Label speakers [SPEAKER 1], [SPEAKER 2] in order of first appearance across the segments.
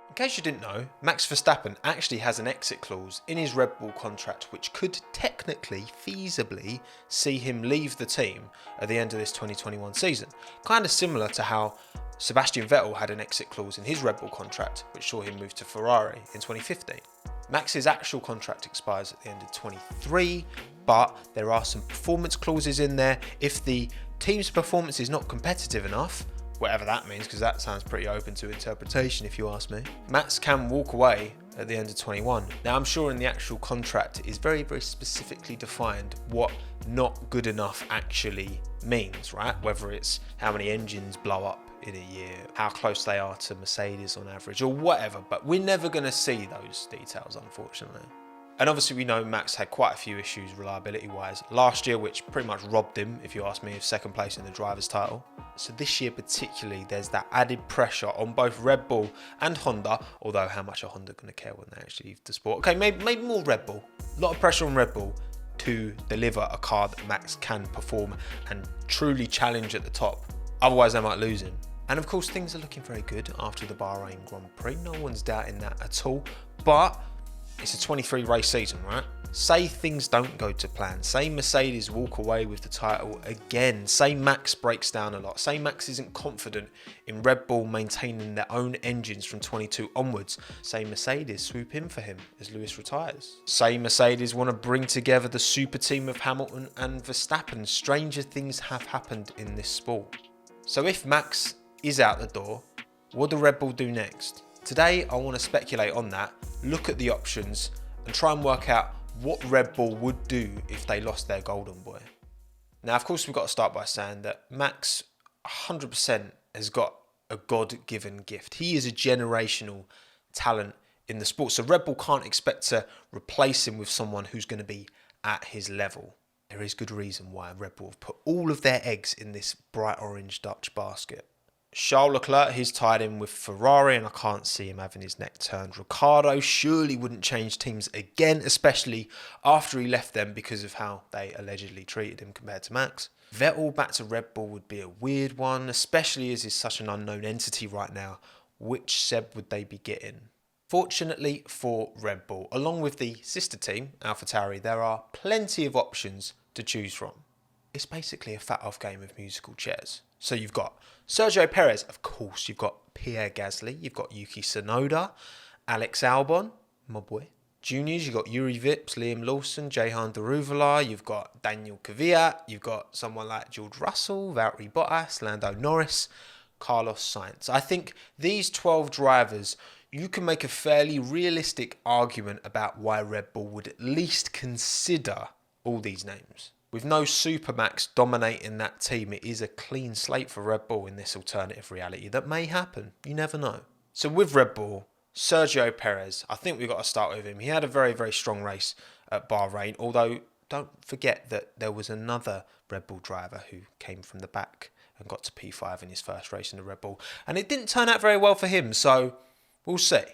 [SPEAKER 1] In case you didn't know, Max Verstappen actually has an exit clause in his Red Bull contract which could technically, feasibly, see him leave the team at the end of this 2021 season. Kind of similar to how Sebastian Vettel had an exit clause in his Red Bull contract which saw him move to Ferrari in 2015. Max's actual contract expires at the end of 23, but there are some performance clauses in there. If the team's performance is not competitive enough, whatever that means, because that sounds pretty open to interpretation if you ask me, Max can walk away at the end of 21. Now I'm sure in the actual contract it is very, very specifically defined what not good enough actually means, right? Whether it's how many engines blow up in a year, how close they are to Mercedes on average, or whatever, but we're never going to see those details, unfortunately. And obviously we know Max had quite a few issues reliability wise last year, which pretty much robbed him, if you ask me, of second place in the driver's title. So this year particularly, there's that added pressure on both Red Bull and Honda, although how much are Honda going to care when they actually leave the sport? Okay, maybe more Red Bull. A lot of pressure on Red Bull to deliver a car that Max can perform and truly challenge at the top. Otherwise they might lose him. And of course things are looking very good after the Bahrain Grand Prix. No one's doubting that at all. But it's a 23 race season, right? Say things don't go to plan. Say Mercedes walk away with the title again. Say Max breaks down a lot. Say Max isn't confident in Red Bull maintaining their own engines from 22 onwards. Say Mercedes swoop in for him as Lewis retires. Say Mercedes want to bring together the super team of Hamilton and Verstappen. Stranger things have happened in this sport. So if Max is out the door, what do Red Bull do next? Today, I want to speculate on that, look at the options, and try and work out what Red Bull would do if they lost their golden boy. Now, of course, we've got to start by saying that Max 100% has got a God-given gift. He is a generational talent in the sport, so Red Bull can't expect to replace him with someone who's going to be at his level. There is good reason why Red Bull have put all of their eggs in this bright orange Dutch basket. Charles Leclerc, he's tied in with Ferrari and I can't see him having his neck turned. Ricciardo surely wouldn't change teams again, especially after he left them because of how they allegedly treated him compared to Max. Vettel back to Red Bull would be a weird one, especially as he's such an unknown entity right now. Which Seb would they be getting? Fortunately for Red Bull, along with the sister team, AlphaTauri, there are plenty of options to choose from. It's basically a fat off game of musical chairs. So you've got Sergio Perez, of course, you've got Pierre Gasly, you've got Yuki Tsunoda, Alex Albon, my boy. Juniors, you've got Yuri Vips, Liam Lawson, Jehan Daruvala, you've got Daniel Kvyat, you've got someone like George Russell, Valtteri Bottas, Lando Norris, Carlos Sainz. I think these 12 drivers, you can make a fairly realistic argument about why Red Bull would at least consider all these names. With no Supermax dominating that team, it is a clean slate for Red Bull in this alternative reality that may happen. You never know. So with Red Bull, Sergio Perez, I think we've got to start with him. He had a very, very strong race at Bahrain, although don't forget that there was another Red Bull driver who came from the back and got to P5 in his first race in the Red Bull. And it didn't turn out very well for him, so we'll see.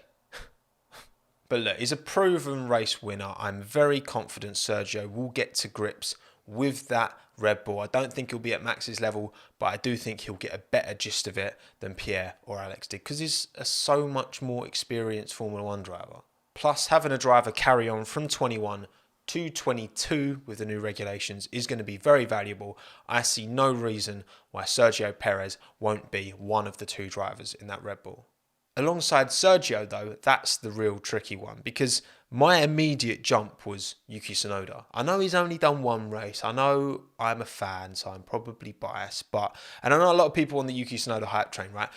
[SPEAKER 1] But look, he's a proven race winner. I'm very confident Sergio will get to grips with that Red Bull. I don't think he'll be at Max's level, but I do think he'll get a better gist of it than Pierre or Alex did because he's a so much more experienced Formula 1 driver. Plus, having a driver carry on from 21 to 22 with the new regulations is going to be very valuable. I see no reason why Sergio Perez won't be one of the two drivers in that Red Bull. Alongside Sergio, though, that's the real tricky one because my immediate jump was Yuki Tsunoda. I know he's only done one race. I know I'm a fan, so I'm probably biased. And I know a lot of people on the Yuki Tsunoda hype train, right?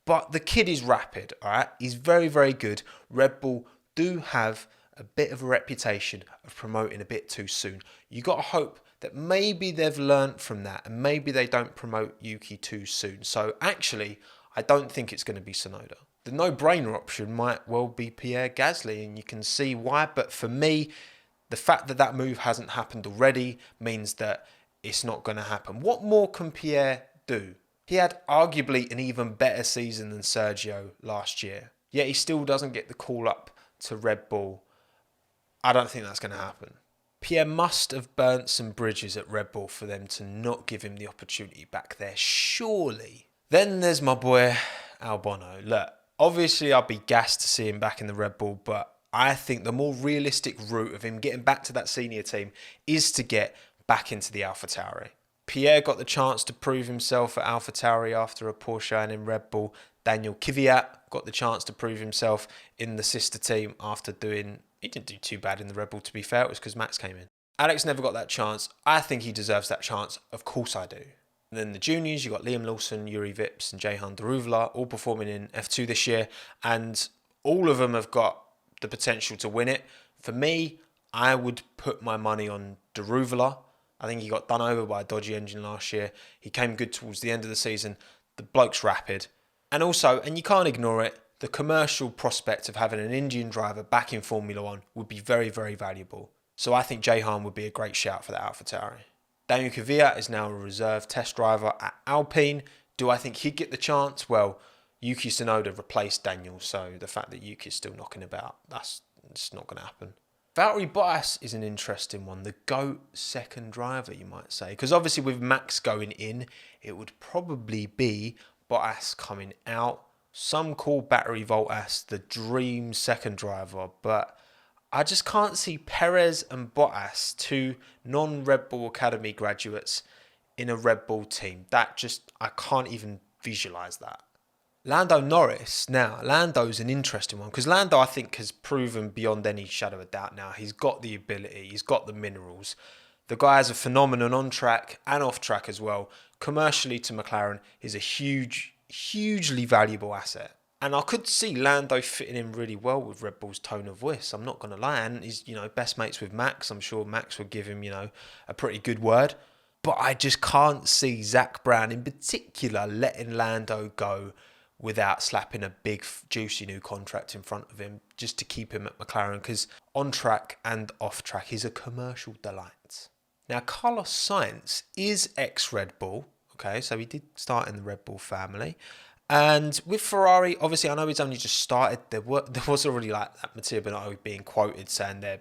[SPEAKER 1] But the kid is rapid, all right? He's very, very good. Red Bull do have a bit of a reputation of promoting a bit too soon. You got to hope that maybe they've learnt from that and maybe they don't promote Yuki too soon. So actually, I don't think it's going to be Tsunoda. The no-brainer option might well be Pierre Gasly, and you can see why. But for me, the fact that that move hasn't happened already means that it's not going to happen. What more can Pierre do? He had arguably an even better season than Sergio last year, yet he still doesn't get the call up to Red Bull. I don't think that's going to happen. Pierre must have burnt some bridges at Red Bull for them to not give him the opportunity back there, surely. Then there's my boy Albon. Look, Obviously, I'd be gassed to see him back in the Red Bull, but I think the more realistic route of him getting back to that senior team is to get back into the AlphaTauri. Pierre got the chance to prove himself at AlphaTauri after a poor showing in Red Bull. Daniel Kvyat got the chance to prove himself in the sister team after he didn't do too bad in the Red Bull, to be fair. It was because Max came in. Alex never got that chance. I think he deserves that chance. Of course I do. And then the juniors, you got Liam Lawson, Yuri Vips and Jehan Daruvla all performing in F2 this year. And all of them have got the potential to win it. For me, I would put my money on Daruvla. I think he got done over by a dodgy engine last year. He came good towards the end of the season. The bloke's rapid. And also, and you can't ignore it, the commercial prospect of having an Indian driver back in Formula One would be very, very valuable. So I think Jehan would be a great shout for the AlphaTauri. Daniel Kvyat is now a reserve test driver at Alpine. Do I think he'd get the chance? Well, Yuki Tsunoda replaced Daniel, so the fact that Yuki's still knocking about, that's not going to happen. Valtteri Bottas is an interesting one. The GOAT second driver, you might say. Because obviously with Max going in, it would probably be Bottas coming out. Some call Valtteri Bottas the dream second driver, but I just can't see Perez and Bottas, two non-Red Bull Academy graduates, in a Red Bull team. I can't even visualise that. Lando Norris, now, Lando's an interesting one, because Lando, I think, has proven beyond any shadow of doubt now. He's got the ability, he's got the minerals. The guy has a phenomenon on track and off track as well. Commercially to McLaren, he's a hugely valuable asset. And I could see Lando fitting in really well with Red Bull's tone of voice. I'm not going to lie. And he's, best mates with Max. I'm sure Max would give him, a pretty good word. But I just can't see Zach Brown in particular letting Lando go without slapping a big, juicy new contract in front of him just to keep him at McLaren. Because on track and off track, he's a commercial delight. Now, Carlos Sainz is ex-Red Bull. Okay, so he did start in the Red Bull family. And with Ferrari, obviously, I know he's only just started. There was already like that Mattia Binotto being quoted saying they're,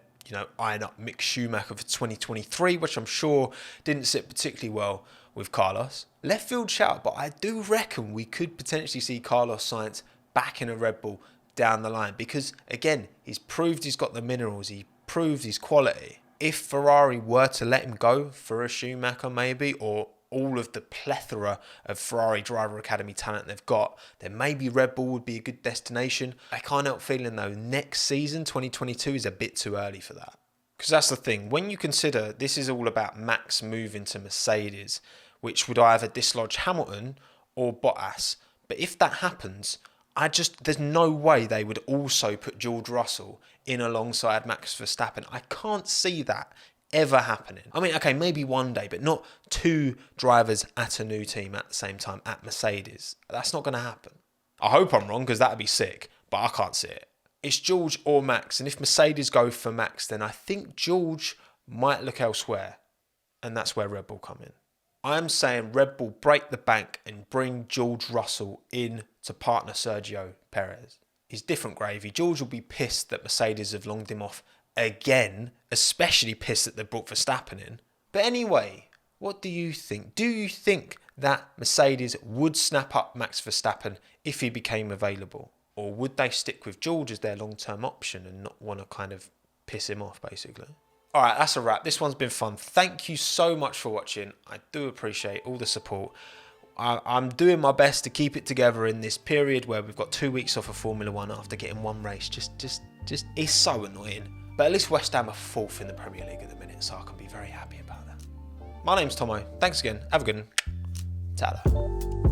[SPEAKER 1] eyeing up Mick Schumacher for 2023, which I'm sure didn't sit particularly well with Carlos. Left field shout, but I do reckon we could potentially see Carlos Sainz back in a Red Bull down the line because, again, he's proved he's got the minerals. He proved his quality. If Ferrari were to let him go for a Schumacher maybe, or all of the plethora of Ferrari Driver Academy talent they've got, then maybe Red Bull would be a good destination. I can't help feeling though, next season, 2022, is a bit too early for that. Because that's the thing, when you consider this is all about Max moving to Mercedes, which would either dislodge Hamilton or Bottas. But if that happens, there's no way they would also put George Russell in alongside Max Verstappen. I can't see that ever happening. I mean, okay, maybe one day, but not two drivers at a new team at the same time at Mercedes. That's not going to happen. I hope I'm wrong because that'd be sick, but I can't see it. It's George or Max, and if Mercedes go for Max, then I think George might look elsewhere, and that's where Red Bull come in. I'm saying Red Bull break the bank and bring George Russell in to partner Sergio Perez. He's different gravy. George will be pissed that Mercedes have longed him off again, especially pissed that they brought Verstappen in. But anyway, what do you think? Do you think that Mercedes would snap up Max Verstappen if he became available? Or would they stick with George as their long-term option and not want to kind of piss him off, basically? Alright, that's a wrap. This one's been fun. Thank you so much for watching. I do appreciate all the support. I'm doing my best to keep it together in this period where we've got 2 weeks off of Formula One after getting one race. Just it's so annoying. But at least West Ham are 4th in the Premier League at the minute, so I can be very happy about that. My name's Tommo. Thanks again. Have a good one. Ta-da.